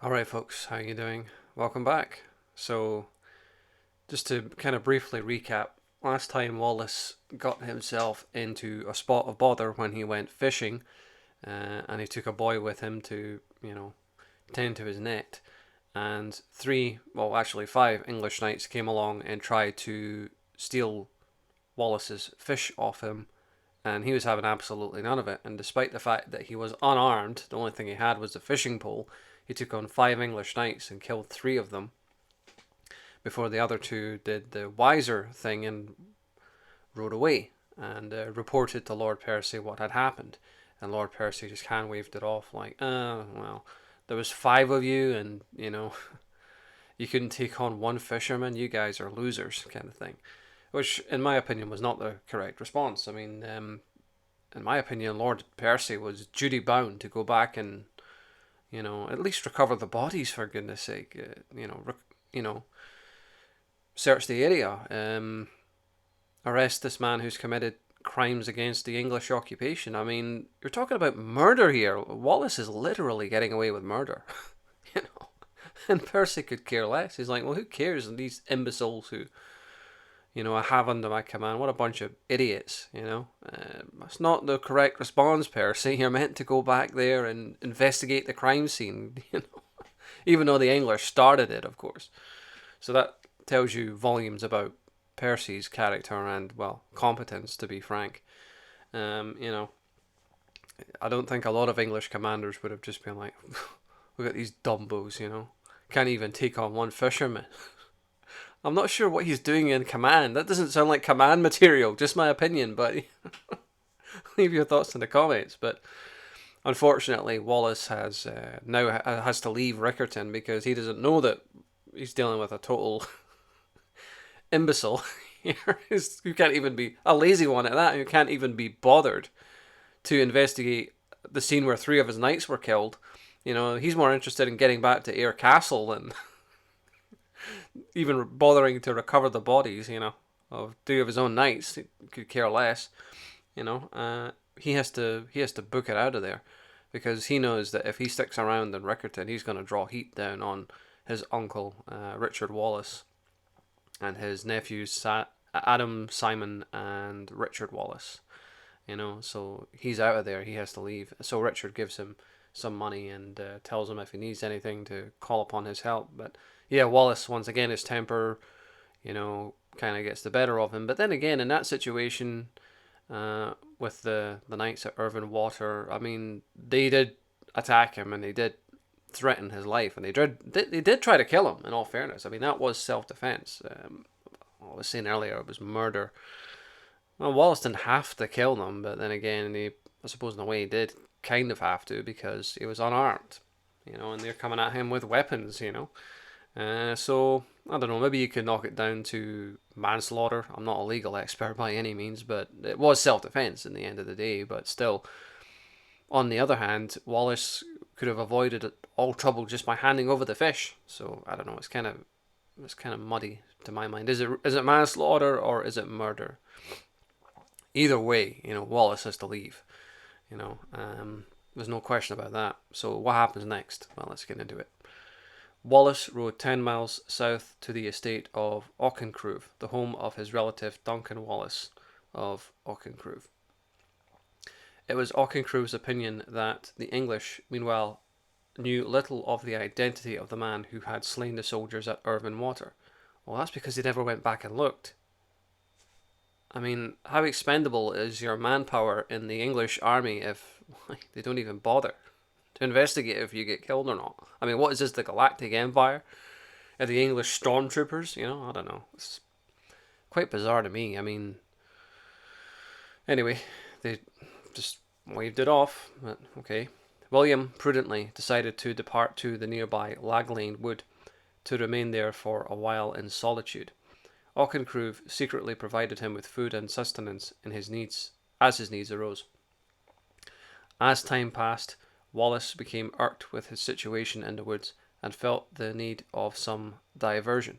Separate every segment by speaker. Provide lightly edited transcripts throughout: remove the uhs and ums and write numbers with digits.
Speaker 1: Alright folks, how you doing? Welcome back. So, just to kind of briefly recap, last time Wallace got himself into a spot of bother when he went fishing, and he took a boy with him to, tend to his net, and actually five English knights came along and tried to steal Wallace's fish off him, and he was having absolutely none of it. And despite the fact that he was unarmed, the only thing he had was a fishing pole, he took on five English knights and killed three of them before the other two did the wiser thing and rode away and reported to Lord Percy what had happened. And Lord Percy just hand waved it off like, well, there was five of you, and you couldn't take on one fisherman. You guys are losers, kind of thing. Which, in my opinion, was not the correct response. I mean, in my opinion, Lord Percy was duty bound to go back and, at least recover the bodies, for goodness sake. Search the area, arrest this man who's committed crimes against the English occupation. I mean, you're talking about murder here. Wallace is literally getting away with murder, you know. And Percy could care less. He's like, well, who cares? And these imbeciles who, I have under my command. What a bunch of idiots, That's not the correct response, Percy. You're meant to go back there and investigate the crime scene, Even though the English started it, of course. So that tells you volumes about Percy's character and, well, competence, to be frank. I don't think a lot of English commanders would have just been like, look at these dumbos, Can't even take on one fisherman. I'm not sure what he's doing in command. That doesn't sound like command material, just my opinion, but leave your thoughts in the comments. But unfortunately, Wallace has now has to leave Rickerton because he doesn't know that he's dealing with a total imbecile here who can't even be a lazy one at that, who can't even be bothered to investigate the scene where three of his knights were killed. He's more interested in getting back to Ayr Castle than even bothering to recover the bodies, of three of his own knights. He could care less. He has to book it out of there because he knows that if he sticks around in Rickerton, he's going to draw heat down on his uncle Richard Wallace and his nephews Adam, Simon, and Richard Wallace. So he's out of there. He has to leave. So Richard gives him some money and tells him if he needs anything to call upon his help. But yeah, Wallace, once again, his temper, kind of gets the better of him. But then again, in that situation, with the knights at Irvine Water, I mean, they did attack him and they did threaten his life, and they did try to kill him. In all fairness, I mean, that was self-defense. I was saying earlier it was murder. Well, Wallace didn't have to kill them, but then again, I suppose in a way he did kind of have to because he was unarmed, and they're coming at him with weapons, So I don't know. Maybe you could knock it down to manslaughter. I'm not a legal expert by any means, but it was self-defense in the end of the day. But still, on the other hand, Wallace could have avoided all trouble just by handing over the fish. So I don't know. It's kind of muddy to my mind. Is it manslaughter or is it murder? Either way, Wallace has to leave. There's no question about that. So what happens next? Well, let's get into it. Wallace rode 10 miles south to the estate of Auchencruive, the home of his relative Duncan Wallace of Auchencruive. It was Auchencruive's opinion that the English, meanwhile, knew little of the identity of the man who had slain the soldiers at Irvine Water. Well, that's because they never went back and looked. I mean, how expendable is your manpower in the English army if they don't even bother to investigate if you get killed or not? I mean, what is this, the Galactic Empire? Are the English stormtroopers? I don't know. It's quite bizarre to me. I mean, anyway, they just waved it off, but okay. William prudently decided to depart to the nearby Laglane Wood to remain there for a while in solitude. Auchencruive secretly provided him with food and sustenance as his needs arose. As time passed, Wallace became irked with his situation in the woods and felt the need of some diversion.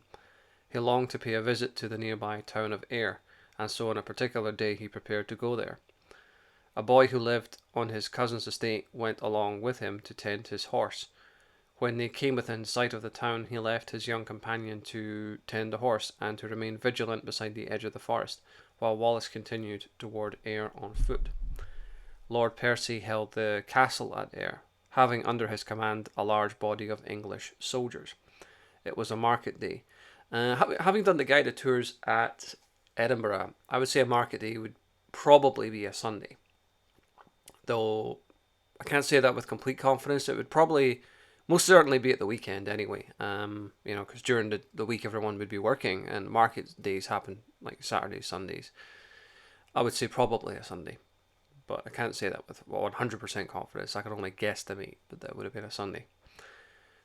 Speaker 1: He longed to pay a visit to the nearby town of Ayr, and so on a particular day he prepared to go there. A boy who lived on his cousin's estate went along with him to tend his horse. When they came within sight of the town, he left his young companion to tend the horse and to remain vigilant beside the edge of the forest, while Wallace continued toward Ayr on foot. Lord Percy held the castle at Ayr, having under his command a large body of English soldiers. It was a market day. Having done the guided tours at Edinburgh, I would say a market day would probably be a Sunday. Though I can't say that with complete confidence. It would probably most certainly be at the weekend anyway. Because during the week everyone would be working and market days happen like Saturdays, Sundays. I would say probably a Sunday. But I can't say that with 100% confidence. I can only guesstimate that that would have been a Sunday.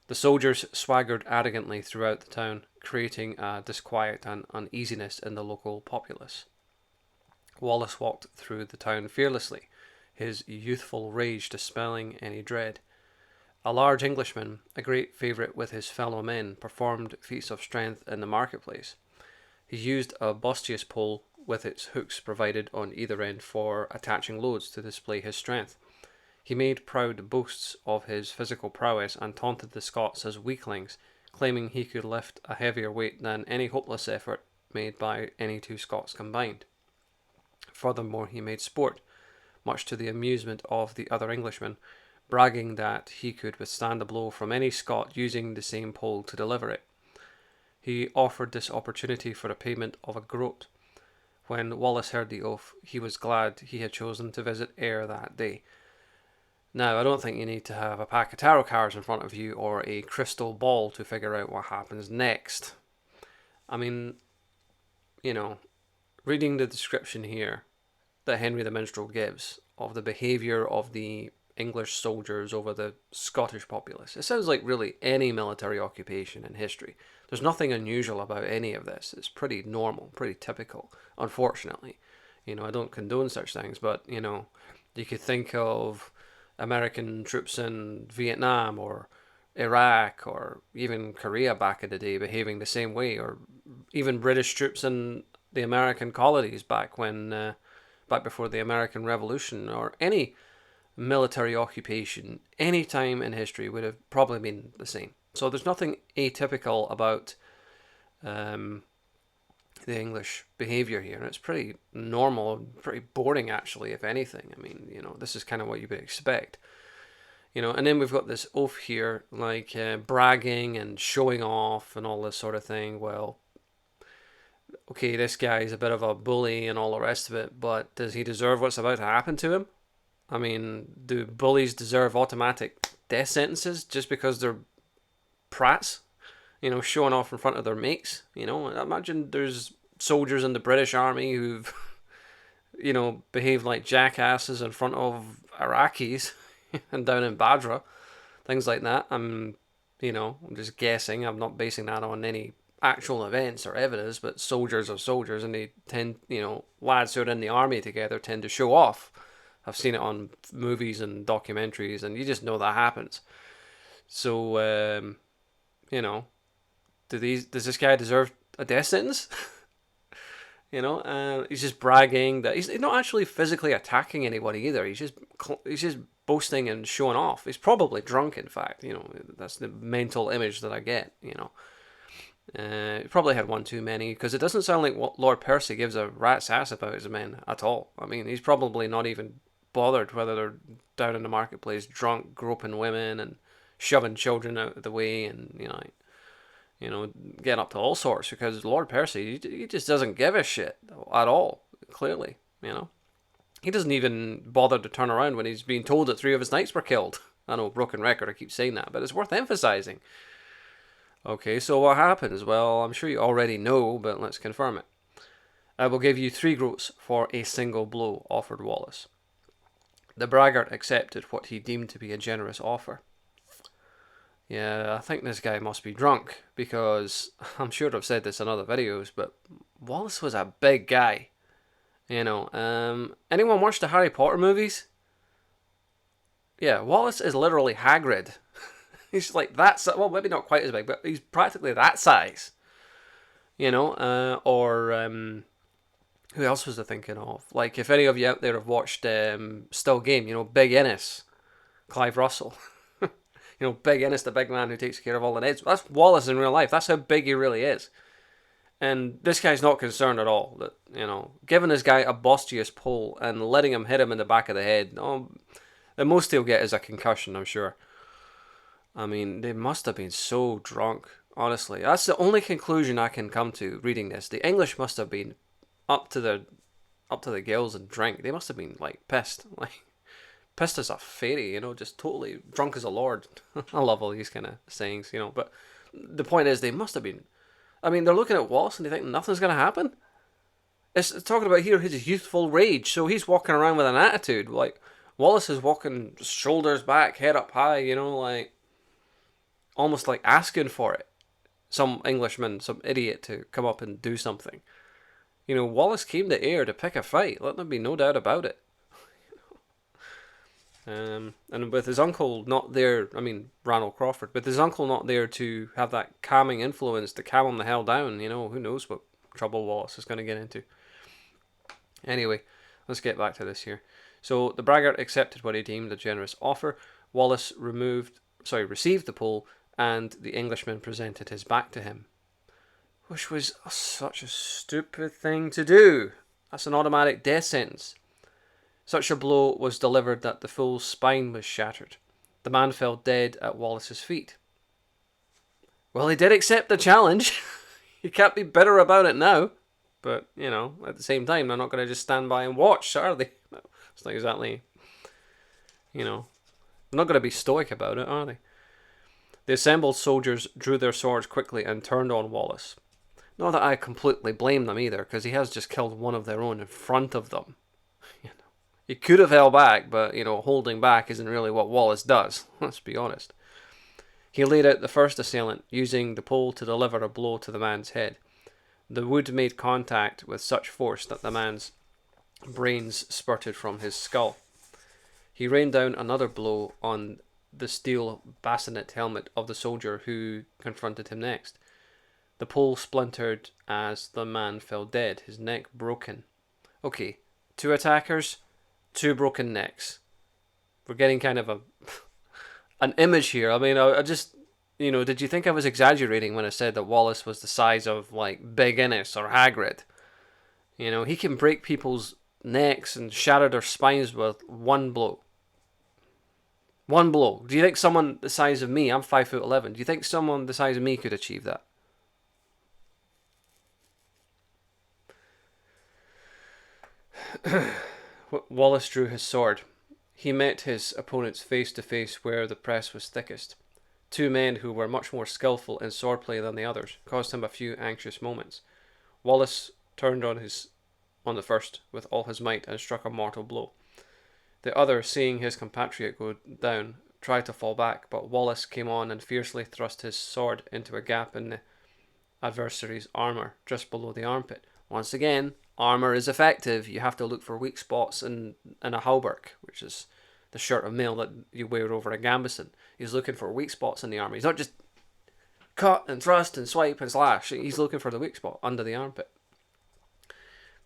Speaker 1: The soldiers swaggered arrogantly throughout the town, creating a disquiet and uneasiness in the local populace. Wallace walked through the town fearlessly, his youthful rage dispelling any dread. A large Englishman, a great favourite with his fellow men, performed feats of strength in the marketplace. He used a bustious pole with its hooks provided on either end for attaching loads to display his strength. He made proud boasts of his physical prowess and taunted the Scots as weaklings, claiming he could lift a heavier weight than any hopeless effort made by any two Scots combined. Furthermore, he made sport, much to the amusement of the other Englishmen, bragging that he could withstand a blow from any Scot using the same pole to deliver it. He offered this opportunity for a payment of a groat. When Wallace heard the oath, he was glad he had chosen to visit Ayr that day. Now, I don't think you need to have a pack of tarot cards in front of you or a crystal ball to figure out what happens next. I mean, reading the description here that Henry the Minstrel gives of the behaviour of the English soldiers over the Scottish populace, it sounds like really any military occupation in history. There's nothing unusual about any of this. It's pretty normal, pretty typical, unfortunately. I don't condone such things, but, you could think of American troops in Vietnam or Iraq or even Korea back in the day behaving the same way, or even British troops in the American colonies back before the American Revolution, or any military occupation any time in history would have probably been the same. So there's nothing atypical about the English behaviour here, and it's pretty normal, pretty boring actually, if anything. I mean, this is kind of what you would expect. And then we've got this oath here, like bragging and showing off and all this sort of thing. Well, okay, this guy's a bit of a bully and all the rest of it, but does he deserve what's about to happen to him? I mean, do bullies deserve automatic death sentences just because they're prats? Showing off in front of their mates. Imagine there's soldiers in the British Army who've, behaved like jackasses in front of Iraqis and down in Badra, things like that. I'm just guessing. I'm not basing that on any actual events or evidence, but soldiers are soldiers, and they tend, lads who are in the army together tend to show off. I've seen it on movies and documentaries, and you just know that happens. So, does this guy deserve a death sentence? He's just bragging that he's not actually physically attacking anybody either. He's just boasting and showing off. He's probably drunk, in fact. That's the mental image that I get. He probably had one too many, because it doesn't sound like what Lord Percy gives a rat's ass about his men at all. I mean, he's probably not even bothered whether they're down in the marketplace drunk, groping women and shoving children out of the way, and getting up to all sorts, because Lord Percy, he just doesn't give a shit at all, clearly. He doesn't even bother to turn around when he's being told that 3 of his knights were killed. I know, broken record, I keep saying that, but it's worth emphasizing. Okay, so what happens? Well, I'm sure you already know, but let's confirm it. I will give you 3 groats for a single blow, offered Wallace. The braggart accepted what he deemed to be a generous offer. Yeah, I think this guy must be drunk, because I'm sure I've said this in other videos, but Wallace was a big guy. Anyone watch the Harry Potter movies? Yeah, Wallace is literally Hagrid. He's like that, well, maybe not quite as big, but he's practically that size. Who else was I thinking of? Like, if any of you out there have watched Still Game, Big Ennis, Clive Russell. Big Innes, the big man who takes care of all the neds. That's Wallace in real life. That's how big he really is. And this guy's not concerned at all that, giving this guy a bostious pole and letting him hit him in the back of the head, the most he'll get is a concussion, I'm sure. I mean, they must have been so drunk, honestly. That's the only conclusion I can come to reading this. The English must have been up to the gills in drink. They must have been, pissed. Pissed as a fairy, just totally drunk as a lord. I love all these kind of sayings, but the point is they must have been. I mean, they're looking at Wallace and they think nothing's going to happen. It's talking about here his youthful rage. So he's walking around with an attitude. Wallace is walking shoulders back, head up high, almost like asking for it. Some Englishman, some idiot to come up and do something. Wallace came to Ayr to pick a fight. Let there be no doubt about it. And with his uncle not there, Ranald Crawford, with his uncle not there to have that calming influence to calm him the hell down, who knows what trouble Wallace is going to get into. Anyway, let's get back to this here. So the braggart accepted what he deemed a generous offer. Wallace received the pole, and the Englishman presented his back to him. Which was such a stupid thing to do. That's an automatic death sentence. Such a blow was delivered that the fool's spine was shattered. The man fell dead at Wallace's feet. Well, he did accept the challenge. You can't be bitter about it now. But, at the same time, they're not going to just stand by and watch, are they? It's not exactly, they're not going to be stoic about it, are they? The assembled soldiers drew their swords quickly and turned on Wallace. Not that I completely blame them either, because he has just killed one of their own in front of them. He could have held back, but, holding back isn't really what Wallace does. Let's be honest. He laid out the first assailant, using the pole to deliver a blow to the man's head. The wood made contact with such force that the man's brains spurted from his skull. He rained down another blow on the steel bassinet helmet of the soldier who confronted him next. The pole splintered as the man fell dead, his neck broken. Okay, 2 attackers, 2 broken necks. We're getting kind of an image here. I just, did you think I was exaggerating when I said that Wallace was the size of, Big Innes or Hagrid? He can break people's necks and shatter their spines with one blow. One blow. Do you think someone the size of me, I'm 5'11", do you think someone the size of me could achieve that? Wallace drew his sword. He met his opponents face to face where the press was thickest. 2 men who were much more skillful in swordplay than the others caused him a few anxious moments. Wallace turned on the first with all his might and struck a mortal blow. The other, seeing his compatriot go down, tried to fall back, but Wallace came on and fiercely thrust his sword into a gap in the adversary's armour, just below the armpit. Once again, armour is effective. You have to look for weak spots in a hauberk, which is the shirt of mail that you wear over a gambeson. He's looking for weak spots in the armour. He's not just cut and thrust and swipe and slash. He's looking for the weak spot under the armpit.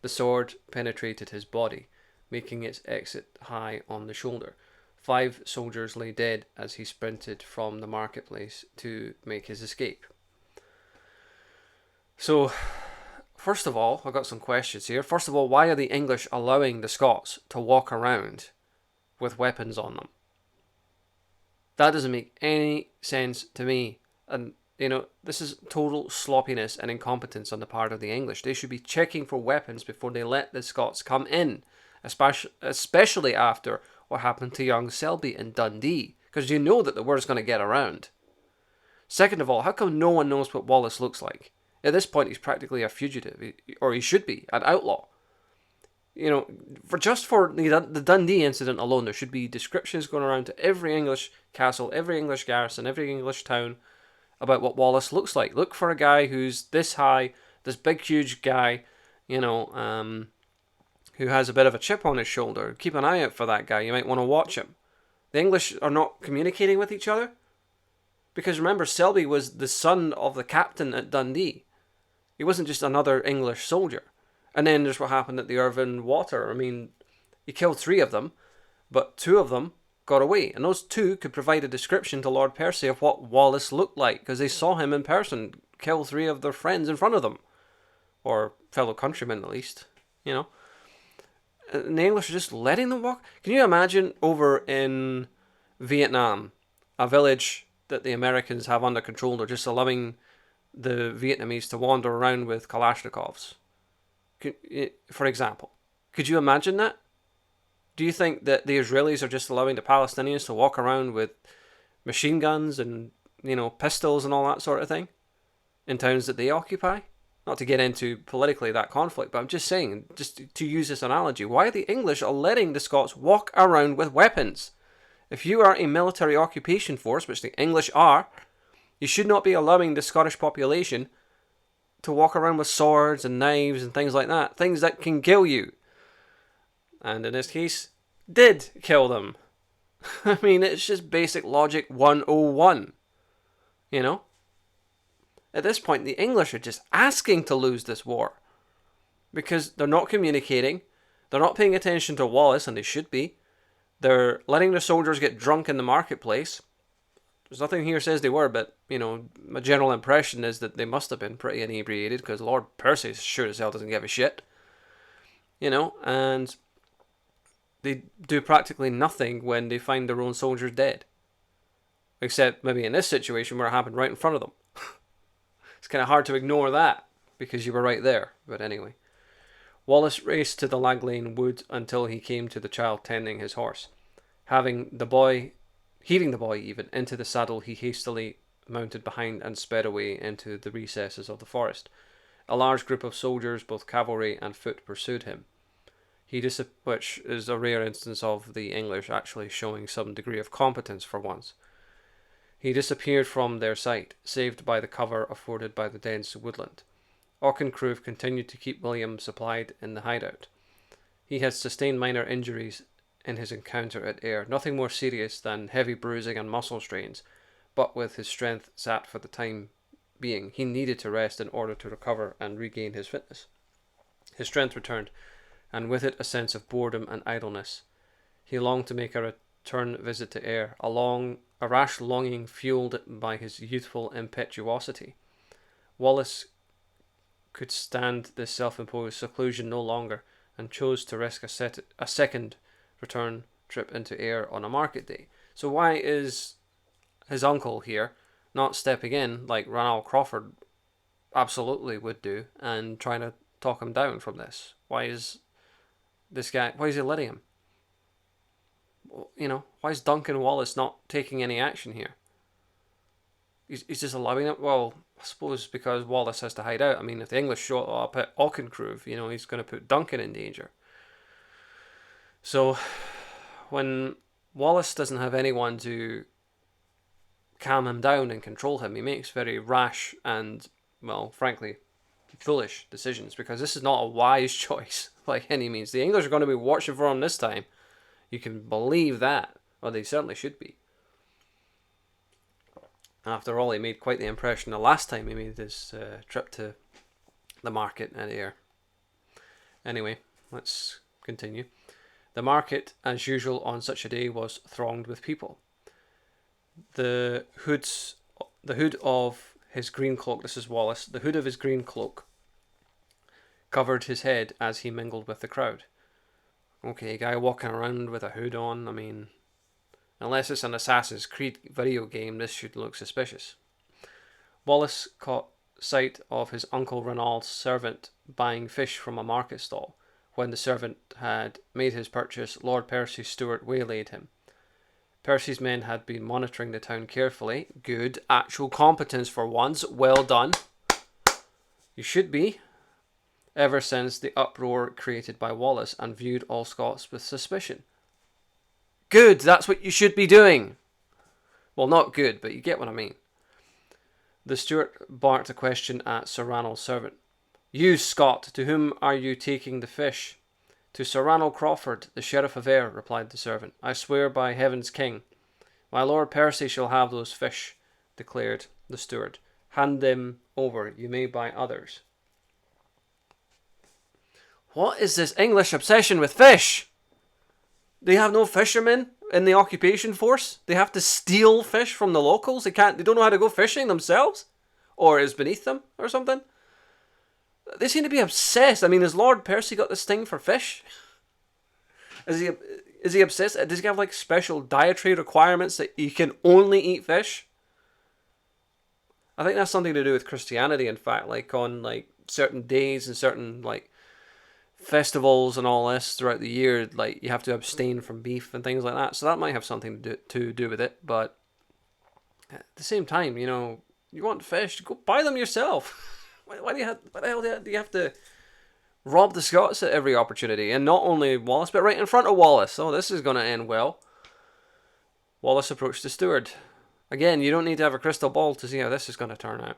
Speaker 1: The sword penetrated his body, making its exit high on the shoulder. 5 soldiers lay dead as he sprinted from the marketplace to make his escape. So, first of all, I've got some questions here. First of all, why are the English allowing the Scots to walk around with weapons on them? That doesn't make any sense to me. And, this is total sloppiness and incompetence on the part of the English. They should be checking for weapons before they let the Scots come in, especially after what happened to young Selby in Dundee, because you know that the word's going to get around. Second of all, how come no one knows what Wallace looks like? At this point, he's practically a fugitive, or he should be, an outlaw. For the Dundee incident alone, there should be descriptions going around to every English castle, every English garrison, every English town about what Wallace looks like. Look for a guy who's this high, this big, huge guy, who has a bit of a chip on his shoulder. Keep an eye out for that guy. You might want to watch him. The English are not communicating with each other. Because remember, Selby was the son of the captain at Dundee. He wasn't just another English soldier. And then there's what happened at the Irvine Water. He killed 3 of them, but 2 of them got away. And those two could provide a description to Lord Percy of what Wallace looked like, because they saw him in person kill 3 of their friends in front of them. Or fellow countrymen, at least. You know? And the English are just letting them walk. Can you imagine over in Vietnam, a village that the Americans have under control, they're just allowing the Vietnamese to wander around with Kalashnikovs? For example. Could you imagine that? Do you think that the Israelis are just allowing the Palestinians to walk around with machine guns and, pistols and all that sort of thing in towns that they occupy? Not to get into politically that conflict, but I'm just saying, just to use this analogy, why the English are letting the Scots walk around with weapons? If you are a military occupation force, which the English are, you should not be allowing the Scottish population to walk around with swords and knives and things like that. Things that can kill you. And in this case, did kill them. I mean, it's just basic logic 101. At this point, the English are just asking to lose this war. Because they're not communicating. They're not paying attention to Wallace, and they should be. They're letting their soldiers get drunk in the marketplace. There's nothing here says they were, but, my general impression is that they must have been pretty inebriated, because Lord Percy sure as hell doesn't give a shit. And they do practically nothing when they find their own soldiers dead. Except maybe in this situation where it happened right in front of them. It's kind of hard to ignore that, because you were right there. But anyway. Wallace raced to the Lag Lane wood until he came to the child tending his horse. Heaving the boy even into the saddle, he hastily mounted behind and sped away into the recesses of the forest. A large group of soldiers, both cavalry and foot, pursued him. Which is a rare instance of the English actually showing some degree of competence for once. He disappeared from their sight, saved by the cover afforded by the dense woodland. Auchencrew continued to keep William supplied in the hideout. He had sustained minor injuries in his encounter at Ayr, nothing more serious than heavy bruising and muscle strains, but with his strength sapped for the time being, he needed to rest in order to recover and regain his fitness. His strength returned, and with it a sense of boredom and idleness. He longed to make a return visit to Ayr, a rash longing fueled by his youthful impetuosity. Wallace could stand this self-imposed seclusion no longer, and chose to risk a second return trip into Ayr on a market day. So why is his uncle here not stepping in like Ranald Crawford absolutely would do and trying to talk him down from this? Why is he letting him? Why is Duncan Wallace not taking any action here? He's just allowing it? Well, I suppose because Wallace has to hide out. I mean, if the English show up at Auchencrew, he's going to put Duncan in danger. So, when Wallace doesn't have anyone to calm him down and control him, he makes very rash and, well, frankly, foolish decisions, because this is not a wise choice by any means. The English are going to be watching for him this time. You can believe that. Or they certainly should be. After all, he made quite the impression the last time he made his trip to the market at Ayr. Anyway, let's continue. The market, as usual on such a day, was thronged with people. The hood of his green cloak, this is Wallace, the hood of his green cloak covered his head as he mingled with the crowd. Okay, a guy walking around with a hood on, I mean, unless it's an Assassin's Creed video game, this should look suspicious. Wallace caught sight of his uncle Ranald's servant buying fish from a market stall. When the servant had made his purchase, Lord Percy's steward waylaid him. Percy's men had been monitoring the town carefully. Good, actual competence for once. Well done. You should be. Ever since the uproar created by Wallace, and viewed all Scots with suspicion. Good, that's what you should be doing. Well, not good, but you get what I mean. The steward barked a question at Sir Ranald's servant. You, Scot, to whom are you taking the fish? To Sir Ranald Crawford, the Sheriff of Ayr, replied the servant. I swear by heaven's king. My Lord Percy shall have those fish, declared the steward. Hand them over, you may buy others. What is this English obsession with fish? They have no fishermen in the occupation force, they have to steal fish from the locals. They don't know how to go fishing themselves, or it's beneath them or something. They seem to be obsessed. I mean, has Lord Percy got this thing for fish? Is he obsessed? Does he have like special dietary requirements that he can only eat fish? I think that's something to do with Christianity. In fact, like on like certain days and certain like festivals and all this throughout the year, like you have to abstain from beef and things like that. So that might have something to do with it. But at the same time, you know, you want fish, go buy them yourself. Why the hell do you have to rob the Scots at every opportunity? And not only Wallace, but right in front of Wallace. Oh, this is going to end well. Wallace approached the steward. Again, you don't need to have a crystal ball to see how this is going to turn out.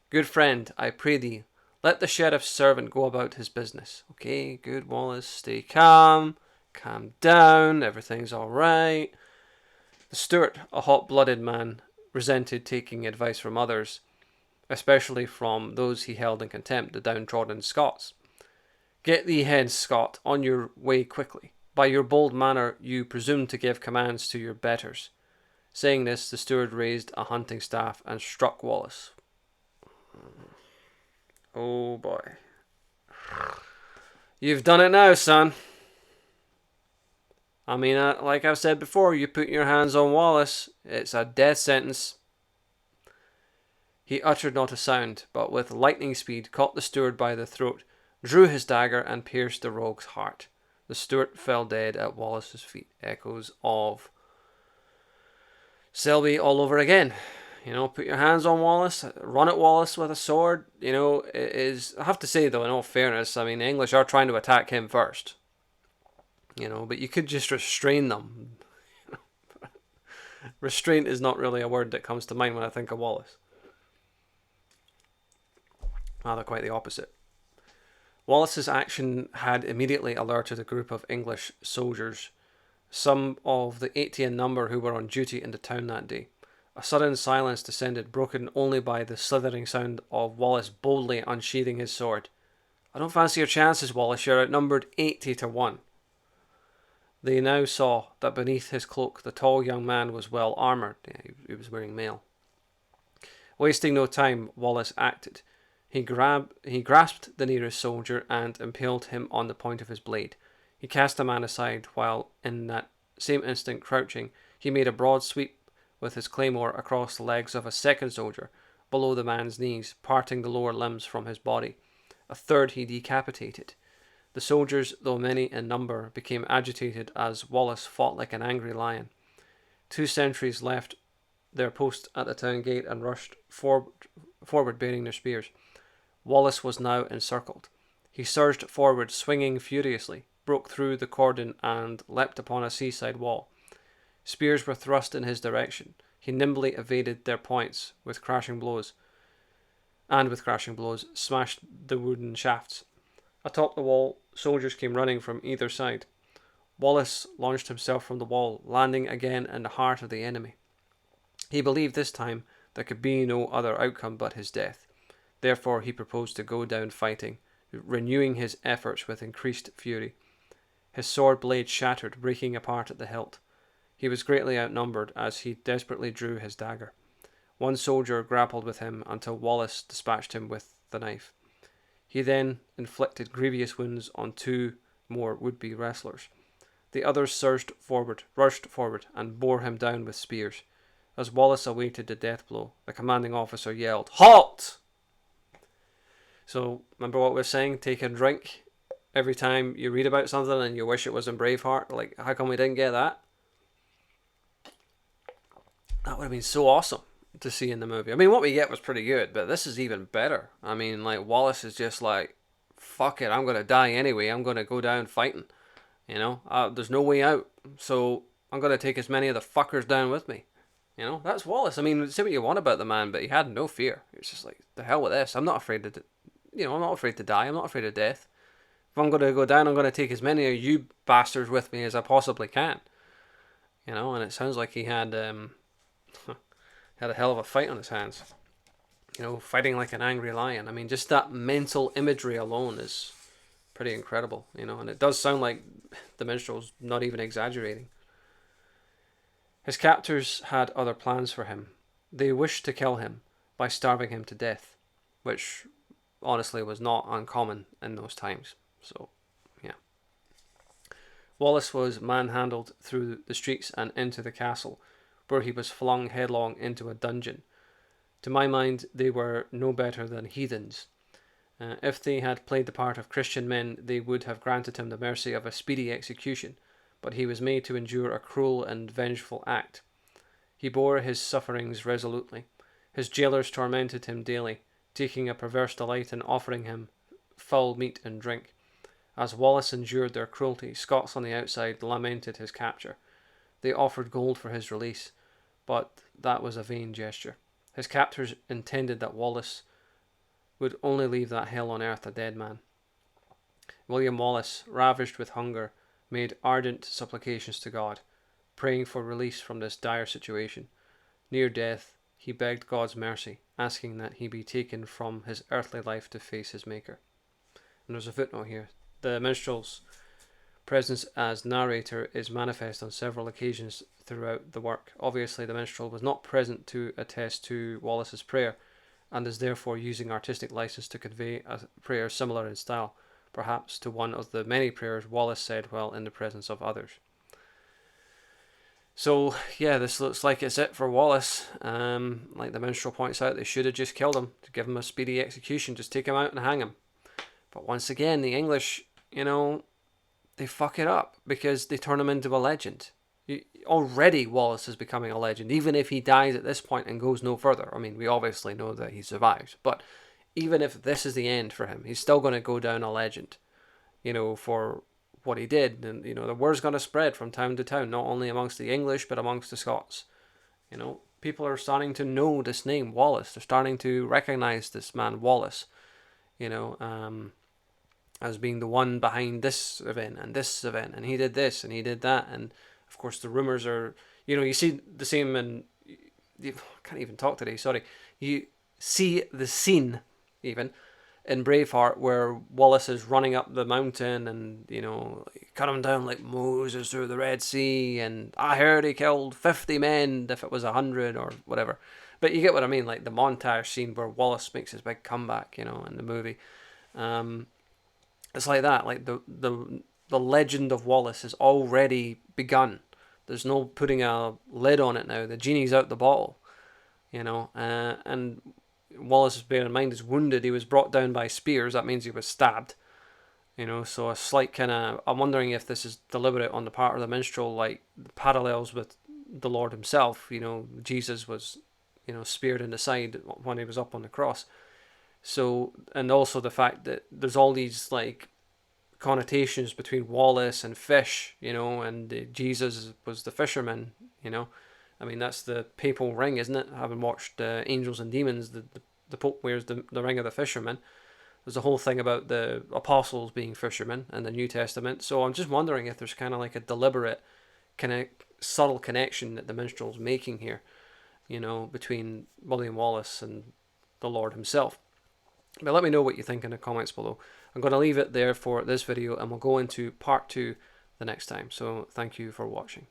Speaker 1: Good friend, I pray thee, let the sheriff's servant go about his business. Okay, good, Wallace. Stay calm. Calm down. Everything's all right. The steward, a hot-blooded man, resented taking advice from others, especially from those he held in contempt, the downtrodden Scots. Get thee hence, Scot, on your way quickly. By your bold manner you presume to give commands to your betters. Saying this, the steward raised a hunting staff and struck Wallace. Oh boy. You've done it now, son. I mean, like I've said before, you put your hands on Wallace, it's a death sentence. He uttered not a sound, but with lightning speed caught the steward by the throat, drew his dagger, and pierced the rogue's heart. The steward fell dead at Wallace's feet. Echoes of Selby all over again. You know, put your hands on Wallace, run at Wallace with a sword. You know, it is. I have to say though, in all fairness, I mean, the English are trying to attack him first. You know, but you could just restrain them. Restraint is not really a word that comes to mind when I think of Wallace. Rather quite the opposite. Wallace's action had immediately alerted a group of English soldiers, some of the 80 in number who were on duty in the town that day. A sudden silence descended, broken only by the slithering sound of Wallace boldly unsheathing his sword. I don't fancy your chances, Wallace. You're outnumbered 80-1. They now saw that beneath his cloak the tall young man was well armoured. Yeah, he was wearing mail. Wasting no time, Wallace acted. He grasped the nearest soldier and impaled him on the point of his blade. He cast the man aside, while in that same instant, crouching, he made a broad sweep with his claymore across the legs of a second soldier, below the man's knees, parting the lower limbs from his body. A third he decapitated. The soldiers, though many in number, became agitated as Wallace fought like an angry lion. 2 sentries left their post at the town gate and rushed forward bearing their spears. Wallace was now encircled. He surged forward, swinging furiously, broke through the cordon and leapt upon a seaside wall. Spears were thrust in his direction. He nimbly evaded their points with crashing blows, smashed the wooden shafts. Atop the wall, soldiers came running from either side. Wallace launched himself from the wall, landing again in the heart of the enemy. He believed this time there could be no other outcome but his death. Therefore he proposed to go down fighting, renewing his efforts with increased fury. His sword blade shattered, breaking apart at the hilt. He was greatly outnumbered as he desperately drew his dagger. One soldier grappled with him until Wallace dispatched him with the knife. He then inflicted grievous wounds on 2 more would-be wrestlers. The others rushed forward, and bore him down with spears. As Wallace awaited the death blow, the commanding officer yelled, "Halt!" So, remember what we were saying? Take a drink every time you read about something and you wish it was in Braveheart. Like, how come we didn't get that? That would have been so awesome to see in the movie. I mean, what we get was pretty good, but this is even better. I mean, like, Wallace is just like, fuck it, I'm going to die anyway. I'm going to go down fighting. You know, there's no way out. So, I'm going to take as many of the fuckers down with me. You know, that's Wallace. I mean, say what you want about the man, but he had no fear. It's just like, the hell with this. I'm not afraid to, I'm not afraid to die. I'm not afraid of death. If I'm going to go down, I'm going to take as many of you bastards with me as I possibly can. You know, and it sounds like he had had a hell of a fight on his hands. You know, fighting like an angry lion. I mean, just that mental imagery alone is pretty incredible, you know, and it does sound like the minstrel's not even exaggerating. His captors had other plans for him. They wished to kill him by starving him to death, which honestly was not uncommon in those times. So, yeah. Wallace was manhandled through the streets and into the castle, where he was flung headlong into a dungeon. To my mind, they were no better than heathens. If they had played the part of Christian men, they would have granted him the mercy of a speedy execution, but he was made to endure a cruel and vengeful act. He bore his sufferings resolutely. His jailers tormented him daily, taking a perverse delight in offering him foul meat and drink. As Wallace endured their cruelty, Scots on the outside lamented his capture. They offered gold for his release, but that was a vain gesture. His captors intended that Wallace would only leave that hell on earth a dead man. William Wallace, ravaged with hunger, made ardent supplications to God, praying for release from this dire situation. Near death, he begged God's mercy, asking that he be taken from his earthly life to face his Maker. And there's a footnote here. The minstrel's presence as narrator is manifest on several occasions throughout the work. Obviously, the minstrel was not present to attest to Wallace's prayer, and is therefore using artistic license to convey a prayer similar in style, perhaps to one of the many prayers Wallace said while in the presence of others. So, yeah, this looks like it's it for Wallace. Like the minstrel points out, they should have just killed him to give him a speedy execution, just take him out and hang him. But once again, the English, they fuck it up because they turn him into a legend. Already Wallace is becoming a legend, even if he dies at this point and goes no further. I mean, we obviously know that he survives, but even if this is the end for him, he's still going to go down a legend, for what he did. And, the word's going to spread from town to town, not only amongst the English, but amongst the Scots. People are starting to know this name, Wallace. They're starting to recognize this man, Wallace, as being the one behind this event, and he did this, and he did that, and of course the rumors are, you see the same in, you can't even talk today, sorry, you see the scene even in Braveheart where Wallace is running up the mountain and, cut him down like Moses through the Red Sea, and I heard he killed 50 men if it was 100 or whatever. But you get what I mean, like the montage scene where Wallace makes his big comeback, in the movie. It's like that, like the legend of Wallace has already begun. There's no putting a lid on it now. The genie's out the bottle, and Wallace, bear in mind, is wounded. He was brought down by spears. That means he was stabbed, so a slight kind of, I'm wondering if this is deliberate on the part of the minstrel, like parallels with the Lord himself. Jesus was, speared in the side when he was up on the cross. So, and also the fact that there's all these like connotations between Wallace and fish, and Jesus was the fisherman, I mean, that's the papal ring, isn't it? Having watched Angels and Demons, the Pope wears the ring of the fisherman. There's a whole thing about the apostles being fishermen in the New Testament. So I'm just wondering if there's kind of like a deliberate, kind of subtle connection that the minstrel's making here, between William Wallace and the Lord himself. But let me know what you think in the comments below. I'm going to leave it there for this video, and we'll go into part 2 the next time. So thank you for watching.